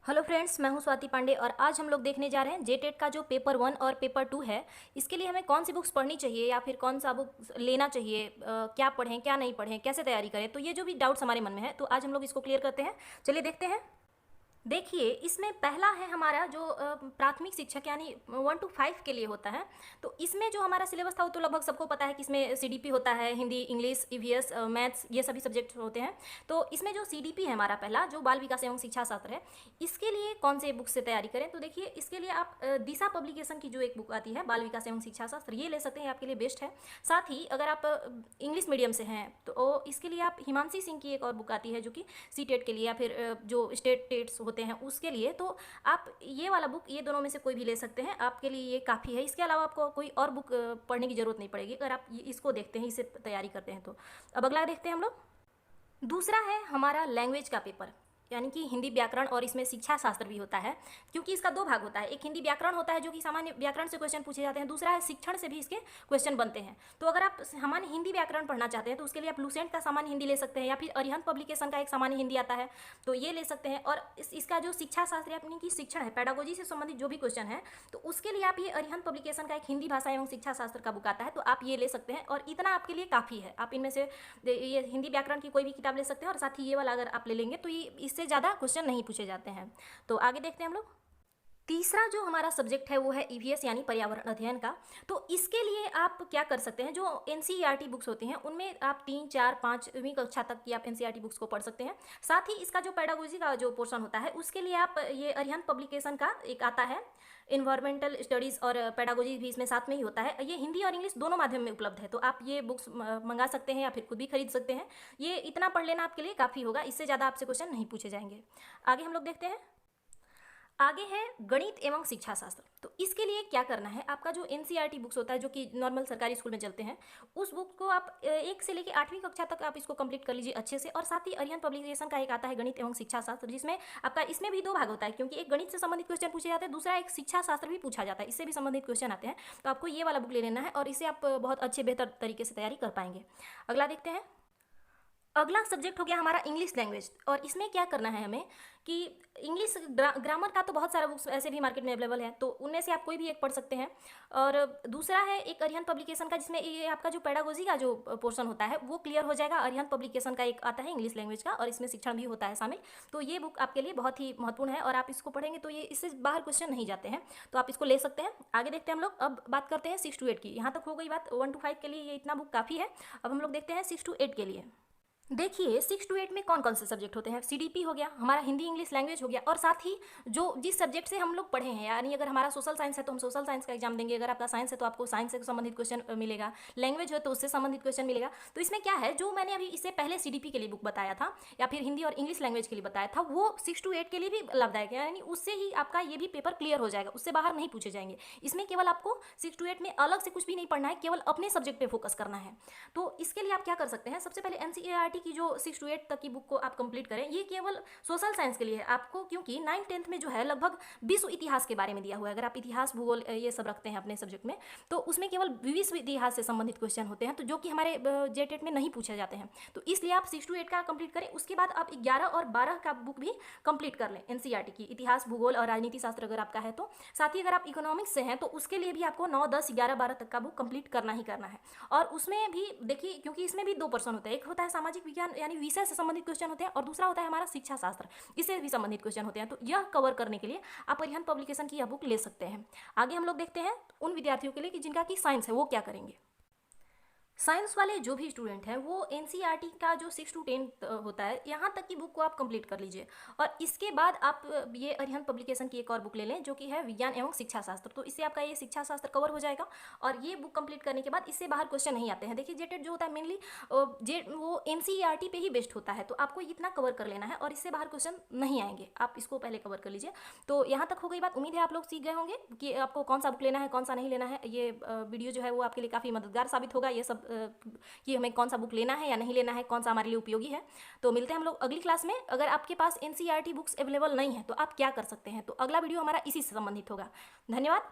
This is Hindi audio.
हेलो फ्रेंड्स, मैं हूं स्वाति पांडे और आज हम लोग देखने जा रहे हैं जेटेट का जो पेपर 1 और पेपर 2 है। इसके लिए हमें कौन सी बुक्स पढ़नी चाहिए या फिर कौन सा बुक लेना चाहिए, क्या पढ़ें क्या नहीं पढ़ें, कैसे तैयारी करें। तो ये जो भी डाउट्स हमारे मन में है तो आज हम लोग इसको क्लियर करते हैं। चलिए देखते हैं। देखिए, इसमें पहला है हमारा जो प्राथमिक शिक्षक यानी 1 to 5 के लिए होता है। तो इसमें जो हमारा सिलेबस था वो तो लगभग सबको पता है कि इसमें सीडीपी होता है, हिंदी, इंग्लिश, ईवीएस, मैथ्स, ये सभी सब्जेक्ट होते हैं। तो इसमें जो सीडीपी है हमारा पहला, जो बाल विकास एवं शिक्षा शास्त्र है, इसके लिए कौन से बुक से तैयारी करें। तो देखिए, इसके लिए आप दिशा पब्लिकेशन की जो एक बुक आती है बाल विकास एवं शिक्षा शास्त्र, ये ले सकते हैं, आपके लिए बेस्ट है। साथ ही अगर आप इंग्लिश मीडियम से हैं तो इसके लिए आप हिमांशी सिंह की एक और बुक आती है जो कि सीटेट के लिए या फिर जो स्टेट टेट्स होते हैं उसके लिए। तो आप ये वाला बुक, ये दोनों में से कोई भी ले सकते हैं, आपके लिए ये काफ़ी है। इसके अलावा आपको कोई और बुक पढ़ने की ज़रूरत नहीं पड़ेगी अगर आप इसको देखते हैं, इससे तैयारी करते हैं। तो अब अगला देखते हैं हम लोग। दूसरा है हमारा लैंग्वेज का पेपर, यानी कि हिंदी व्याकरण, और इसमें शिक्षा शास्त्र भी होता है, क्योंकि इसका दो भाग होता है। एक हिंदी व्याकरण होता है जो कि सामान्य व्याकरण से क्वेश्चन पूछे जाते हैं, दूसरा है शिक्षण से भी इसके क्वेश्चन बनते हैं। तो अगर आप सामान्य हिंदी व्याकरण पढ़ना चाहते हैं तो उसके लिए आप लुसेंट का सामान्य हिंदी ले सकते हैं, या फिर अरिहंत पब्लिकेशन का एक सामान्य हिंदी आता है तो ये ले सकते हैं। और इसका जो शिक्षा शास्त्र यानी कि शिक्षण है, पैडागोजी से संबंधित जो भी क्वेश्चन है, तो उसके लिए आप ये अरिहंत पब्लिकेशन का एक हिंदी भाषा एवं शिक्षा शास्त्र का बुक आता है, तो आप ये ले सकते हैं। और इतना आपके लिए काफ़ी है। आप इनमें से ये हिंदी व्याकरण की कोई भी किताब ले सकते हैं, और साथ ही ये वाला अगर आप ले लेंगे तो ये इससे ज़्यादा क्वेश्चन नहीं पूछे जाते हैं। तो आगे देखते हैं हम लोग। तीसरा जो हमारा सब्जेक्ट है वो है ईवीएस यानी पर्यावरण अध्ययन का। तो इसके लिए आप क्या कर सकते हैं, जो एनसीईआरटी बुक्स होती हैं उनमें आप 3, 4, 5वीं कक्षा तक की आप एनसीईआरटी बुक्स को पढ़ सकते हैं। साथ ही इसका जो पेडागोजी का जो पोर्शन होता है उसके लिए आप ये अरिहंत पब्लिकेशन का एक आता है, इन्वायरमेंटल स्टडीज़ और पेडागोजी भी इसमें साथ में ही होता है। ये हिंदी और इंग्लिश दोनों माध्यम में उपलब्ध है, तो आप ये बुक्स मंगा सकते हैं या फिर खुद भी खरीद सकते हैं। ये इतना पढ़ लेना आपके लिए काफ़ी होगा, इससे ज़्यादा आपसे क्वेश्चन नहीं पूछे जाएंगे। आगे हम लोग देखते हैं। आगे है गणित एवं शिक्षा शास्त्र। तो इसके लिए क्या करना है, आपका जो एनसीईआरटी बुक्स होता है जो कि नॉर्मल सरकारी स्कूल में चलते हैं, उस बुक को आप 1 से लेकर 8वीं कक्षा तक आप इसको कंप्लीट कर लीजिए अच्छे से। और साथ ही अरिहंत पब्लिकेशन का एक आता है गणित एवं शिक्षा शास्त्र, जिसमें आपका इसमें भी दो भाग होता है, क्योंकि एक गणित से संबंधित क्वेश्चन पूछे जाते हैं, दूसरा एक शिक्षा शास्त्र भी पूछा जाता है, इससे भी संबंधित क्वेश्चन आते हैं। तो आपको ये वाला बुक ले लेना है और इसे आप बहुत अच्छे बेहतर तरीके से तैयारी कर पाएंगे। अगला देखते हैं। अगला सब्जेक्ट हो गया हमारा इंग्लिश लैंग्वेज। और इसमें क्या करना है हमें कि इंग्लिश ग्रामर का तो बहुत सारा बुक्स ऐसे भी मार्केट में अवेलेबल है, तो उनमें से आप कोई भी एक पढ़ सकते हैं। और दूसरा है एक अरिहंत पब्लिकेशन का, जिसमें ये आपका जो पेडागोजी का जो पोर्शन होता है वो क्लियर हो जाएगा। अरिहंत पब्लिकेशन का एक आता है इंग्लिश लैंग्वेज का, और इसमें शिक्षण भी होता है शामिल। तो ये बुक आपके लिए बहुत ही महत्वपूर्ण है, और आप इसको पढ़ेंगे तो ये इससे बाहर क्वेश्चन नहीं जाते हैं, तो आप इसको ले सकते हैं। आगे देखते हैं हम लोग। अब बात करते हैं 6 to 8 की। यहाँ तक हो गई बात 1 to 5 के लिए, ये इतना बुक काफ़ी है। अब हम लोग देखते हैं 6 to 8 के लिए। देखिए, 6 to 8 में कौन कौन से सब्जेक्ट होते हैं। सीडीपी हो गया, हमारा हिंदी इंग्लिश लैंग्वेज हो गया, और साथ ही जो जिस सब्जेक्ट से हम लोग पढ़े हैं, यानी अगर हमारा सोशल साइंस है तो हम सोशल साइंस का एग्जाम देंगे, अगर आपका साइंस है तो आपको साइंस से संबंधित क्वेश्चन मिलेगा, लैंग्वेज हो तो उससे संबंधित क्वेश्चन मिलेगा। तो इसमें क्या है, जो मैंने अभी इससे पहले सीडीपी के लिए बुक बताया था या फिर हिंदी और इंग्लिश लैंग्वेज के लिए बताया था, वो 6 to 8 के लिए भी लाभदायक है, यानी उससे ही आपका ये भी पेपर क्लियर हो जाएगा, उससे बाहर नहीं पूछे जाएंगे। इसमें केवल आपको 6 to 8 में अलग से कुछ भी नहीं पढ़ना है, केवल अपने सब्जेक्ट पे फोकस करना है। तो इसके लिए आप क्या कर सकते हैं, सबसे पहले एनसीईआरटी की जो 6 to 8 तक की बुक को आप कंप्लीट करें। ये केवल सोशल साइंस के लिए है आपको, क्योंकि 9th 10th में जो है लगभग विश्व इतिहास के बारे में दिया हुआ है। अगर आप इतिहास भूगोल ये सब रखते हैं अपने सब्जेक्ट में, तो उसमें केवल विश्व इतिहास से संबंधित क्वेश्चन होते हैं, तो जो कि हमारे जेटेट में नहीं पूछे जाते हैं। तो इसलिए आप 6 to 8 का कंप्लीट करें। उसके बाद आप 11 और 12 का बुक भी कंप्लीट कर लें एनसीईआरटी की, इतिहास भूगोल और राजनीति शास्त्र अगर आपका है तो। साथ ही अगर आप इकोनॉमिक्स से हैं तो उसके लिए भी आपको 9, 10, 11, 12 तक का बुक कंप्लीट करना ही करना है। और उसमें भी देखिए, क्योंकि इसमें भी 2 पर्सन होते हैं, एक होता है सामाजिक विज्ञान यानी विषय से संबंधित क्वेश्चन होते हैं, और दूसरा होता है हमारा शिक्षा शास्त्र, इससे भी संबंधित क्वेश्चन होते हैं। तो यह कवर करने के लिए आप अरिहंत पब्लिकेशन की यह बुक ले सकते हैं। आगे हम लोग देखते हैं उन विद्यार्थियों के लिए कि जिनका की साइंस है वो क्या करेंगे। साइंस वाले जो भी स्टूडेंट हैं वो एनसीईआरटी का जो 6 to 10 होता है यहाँ तक की बुक को आप कंप्लीट कर लीजिए, और इसके बाद आप ये अरिहंत पब्लिकेशन की एक और बुक ले लें जो कि है विज्ञान एवं शिक्षा शास्त्र। तो इससे आपका ये शिक्षा शास्त्र कवर हो जाएगा, और ये बुक कंप्लीट करने के बाद इससे बाहर क्वेश्चन नहीं आते हैं। देखिए, जेटेट जो होता है मेनली वो एनसीईआरटी पे ही बेस्ड होता है, तो आपको इतना कवर कर लेना है और इससे बाहर क्वेश्चन नहीं आएंगे। आप इसको पहले कवर कर लीजिए। तो यहाँ तक हो गई बात। उम्मीद है आप लोग सीख गए होंगे कि आपको कौन सा बुक लेना है, कौन सा नहीं लेना है। ये वीडियो जो है वो आपके लिए काफ़ी मददगार साबित होगा, ये सब कि हमें कौन सा बुक लेना है या नहीं लेना है, कौन सा हमारे लिए उपयोगी है। तो मिलते हैं हम लोग अगली क्लास में। अगर आपके पास एनसीईआरटी बुक्स अवेलेबल नहीं है तो आप क्या कर सकते हैं, तो अगला वीडियो हमारा इसी से संबंधित होगा। धन्यवाद।